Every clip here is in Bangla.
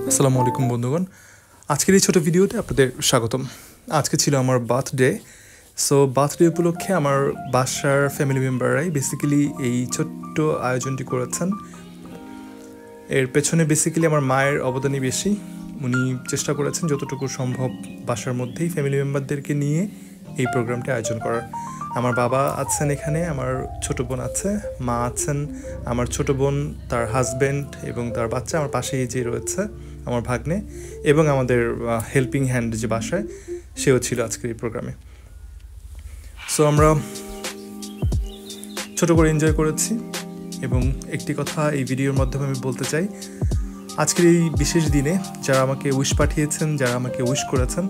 আসসালামু আলাইকুম বন্ধুগণ, আজকের এই ছোটো ভিডিওতে আপনাদের স্বাগতম। আজকে ছিল আমার বার্থডে। সো বার্থডে উপলক্ষে আমার বাসার ফ্যামিলি মেম্বাররাই বেসিক্যালি এই ছোট্ট আয়োজনটি করেছেন। এর পেছনে বেসিক্যালি আমার মায়ের অবদানই বেশি। উনি চেষ্টা করেছেন যতটুকু সম্ভব বাসার মধ্যেই ফ্যামিলি মেম্বারদেরকে নিয়ে এই প্রোগ্রামটি আয়োজন করার। আমার বাবা আছেন এখানে, আমার ছোটো বোন আছে, মা আছেন, আমার ছোটো বোন, তার হাজব্যান্ড এবং তার বাচ্চা আমার পাশেই যে রয়েছে আমার ভাগ্নে, এবং আমাদের হেল্পিং হ্যান্ড যে বাসায় সেও ছিল আজকের এই প্রোগ্রামে। সো আমরা ছোটো করে এনজয় করেছি। এবং একটি কথা এই ভিডিওর মাধ্যমে আমি বলতে চাই, আজকের এই বিশেষ দিনে যারা আমাকে উইশ পাঠিয়েছেন, যারা আমাকে উইশ করেছেন,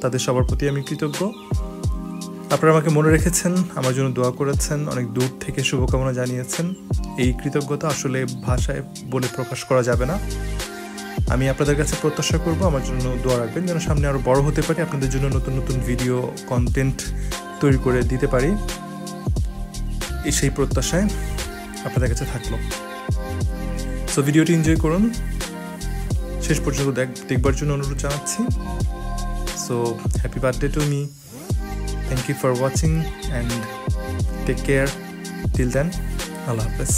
তাদের সবার প্রতি আমি কৃতজ্ঞ। আপনারা আমাকে মনে রেখেছেন, আমার জন্য দোয়া করেছেন, অনেক দূর থেকে শুভকামনা জানিয়েছেন। এই কৃতজ্ঞতা আসলে ভাষায় বলে প্রকাশ করা যাবে না। আমি আপনাদের কাছে প্রত্যাশা করব আমার জন্য দোয়া রাখবেন, যেন সামনে আরও বড় হতে পারি, আপনাদের জন্য নতুন নতুন ভিডিও কন্টেন্ট তৈরি করে দিতে পারি। সেই প্রত্যাশায় আপনাদের কাছে থাকলো। সো ভিডিওটি এনজয় করুন, শেষ পর্যন্ত দেখবার জন্য অনুরোধ জানাচ্ছি। So happy birthday to me. Thank you for watching and take care. Till then, Allah Hafiz.